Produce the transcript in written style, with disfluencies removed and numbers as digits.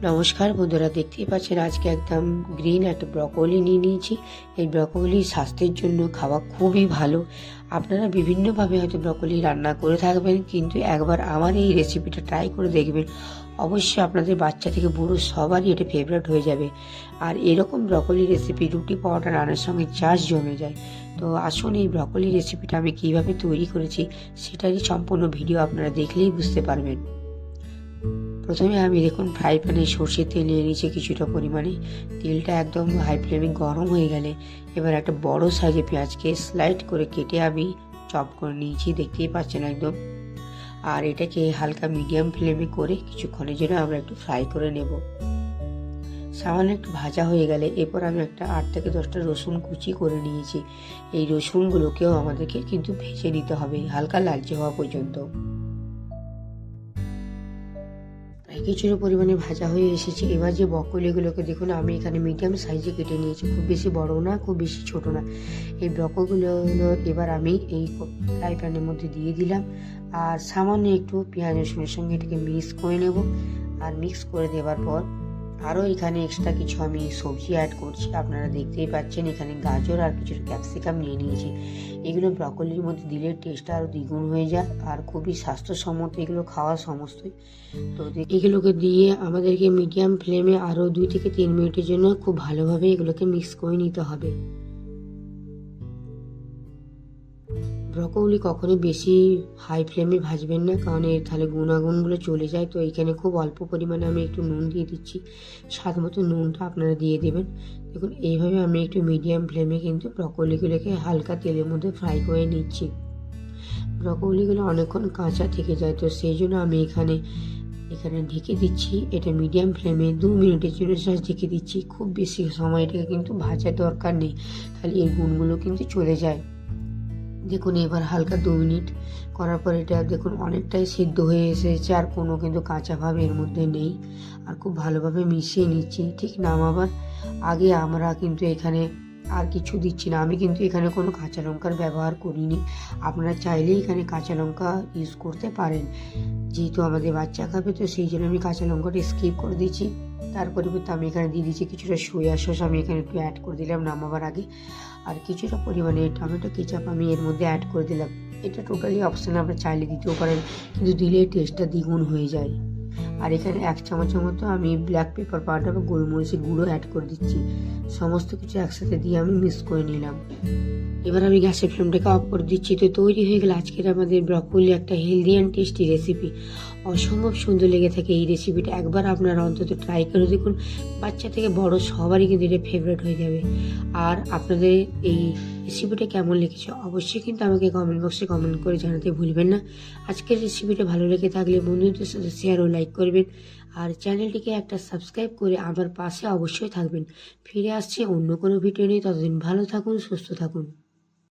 নমস্কার বন্ধুরা, দেখতেই পাচ্ছেন আজকে একদম গ্রিন একটা ব্রকোলি নিয়ে নিয়েছি। এই ব্রকোলি স্বাস্থ্যের জন্য খাওয়া খুবই ভালো। আপনারা বিভিন্নভাবে হয়তো ব্রকোলি রান্না করে থাকবেন, কিন্তু একবার আমার এই রেসিপিটা ট্রাই করে দেখবেন। অবশ্যই আপনাদের বাচ্চা থেকে বুড়ো সবারই এটা ফেভারিট হয়ে যাবে। আর এরকম ব্রকোলি রেসিপি রুটি পরোটা রান্নার সঙ্গে জাস্ট জমে যায়। তো আসুন এই ব্রকোলি রেসিপিটা আমি কীভাবে তৈরি করেছি সেটারই সম্পূর্ণ ভিডিও আপনারা দেখলেই বুঝতে পারবেন। প্রথমে আমি দেখুন ফ্রাই প্যানে সর্ষের তেল নিয়ে নিয়েছি কিছুটা পরিমাণে। তেলটা একদম হাই ফ্লেমে গরম হয়ে গেলে এবার একটা বড় সাইজে পেঁয়াজকে স্লাইড করে কেটে আমি চপ করে নিয়েছি, দেখতেই পাচ্ছেন একদম। আর এটাকে হালকা মিডিয়াম ফ্লেমে করে কিছুক্ষণের জন্য আমরা একটু ফ্রাই করে নেব। সামান্য একটু ভাজা হয়ে গেলে এরপর আমি একটা 8 থেকে 10টা রসুন কুচি করে নিয়েছি। এই রসুনগুলোকেও আমাদেরকে কিন্তু ভেজে নিতে হবে হালকা লালচে হওয়া পর্যন্ত। কিছুটা পরিমাণে ভাজা হয়ে এসেছে। এবার যে ব্রকোলিগুলোকে দেখুন আমি এখানে মিডিয়াম সাইজে কেটে নিয়েছি, খুব বেশি বড় না খুব বেশি ছোট না। এই ব্রকোলিগুলো এবার আমি এই ফ্রাই প্যানের মধ্যে দিয়ে দিলাম, আর সামান্য একটু পেঁয়াজ রসুনের সঙ্গে এটাকে মিক্স করে নেব। আর মিক্স করে দেওয়ার পর আরও এখানে এক্সট্রা কিছু আমি সবজি অ্যাড করছি। আপনারা দেখতেই পাচ্ছেন এখানে গাজর আর কিছুটা ক্যাপসিকাম নিয়ে নিয়েছি। এগুলো ব্রকোলির মধ্যে দিলে টেস্টটা আরও দ্বিগুণ হয়ে যায়, আর খুবই স্বাস্থ্যসম্মত এগুলো খাওয়া সমস্তই। তো এগুলোকে দিয়ে আমাদেরকে মিডিয়াম ফ্লেমে আরও 2 থেকে 3 মিনিটের জন্য খুব ভালোভাবে এগুলোকে মিক্স করে নিতে হবে। ব্রকোলি কখনোই বেশি হাই ফ্লেমে ভাজবেন না, কারণ এর তাহলে গুণাগুণগুলো চলে যায়। তো এইখানে খুব অল্প পরিমাণে আমি একটু নুন দিয়ে দিচ্ছি, স্বাদ মতো নুনটা আপনারা দিয়ে দেবেন। দেখুন এইভাবে আমি একটু মিডিয়াম ফ্লেমে কিন্তু ব্রকোলিগুলোকে হালকা তেলের মধ্যে ফ্রাই করে নিচ্ছি। ব্রকোলিগুলো অনেকক্ষণ কাঁচা থেকে যায়, তো সেই জন্য আমি এখানে ঢেকে দিচ্ছি। এটা মিডিয়াম ফ্লেমে 2 মিনিটের জন্য জাস্ট ঢেকে দিচ্ছি। খুব বেশি সময় এটাকে কিন্তু ভাজার দরকার নেই, তাহলে এর গুণগুলো কিন্তু চলে যায়। দেখুন এবার হালকা 2 মিনিট করার পর এটা দেখুন অনেকটাই সিদ্ধ হয়ে এসেছে, আর কোনো কিন্তু কাঁচা ভাব এর মধ্যে নেই। আর খুব ভালোভাবে মিশিয়ে নিচ্ছি। ঠিক নামাবার আগে আমরা কিন্তু এখানে আর কিছু দিচ্ছি না, আমি কিন্তু এখানে কোনো কাঁচা লঙ্কার ব্যবহার করিনি। আপনারা চাইলেই এখানে কাঁচা লঙ্কা ইউজ করতে পারেন, যেহেতু আমাদের বাচ্চা খাবে তো সেই জন্য আমি কাঁচা লঙ্কাটা স্কিপ করে দিচ্ছি। তার পরিবর্তে আমি এখানে দিয়ে দিচ্ছি কিছুটা সোয়া সস, আমি এখানে একটু অ্যাড করে দিলাম নামাবার আগে। আর কিছুটা পরিমাণে টমেটো কেচাপ আমি এর মধ্যে অ্যাড করে দিলাম। এটা টোটালি অপশনাল, আপনারা চাইলে দিতেও পারেন, কিন্তু দিলে টেস্টটা দ্বিগুণ হয়ে যায়। আর এখানে 1 চামচের মতো আমি ব্ল্যাক পেপার পাউডার বা গোলমরিচের গুঁড়ো অ্যাড করে দিচ্ছি। সমস্ত কিছু একসাথে দিয়ে আমি মিক্স করে নিলাম। এবার আমি গ্যাসের ফ্লেমটাকে অফ করে দিচ্ছি। তো তৈরি হয়ে গেল আজকের আমাদের ব্রকোলি একটা হেলদি অ্যান্ড টেস্টি রেসিপি। অসম্ভব সুন্দর লেগে থাকে এই রেসিপিটা, একবার আপনারা অন্তত ট্রাই করে দেখুন। বাচ্চা থেকে বড় সবারই কিন্তু এটা ফেভারিট হয়ে যাবে। আর আপনাদের এই রেসিপিটা কেমন লেগেছে অবশ্যই কিন্তু আমাকে কমেন্ট বক্সে কমেন্ট করে জানাতে ভুলবেন না। আজকের রেসিপিটা ভালো লেগে থাকলে বন্ধুদের সাথে শেয়ার ও লাইক করবেন, আর চ্যানেলটিকে একটা সাবস্ক্রাইব করে আমার পাশে অবশ্যই থাকবেন। ফিরে আসছে অন্য কোনো ভিডিও নিয়ে, ততদিন ভালো থাকুন, সুস্থ থাকুন।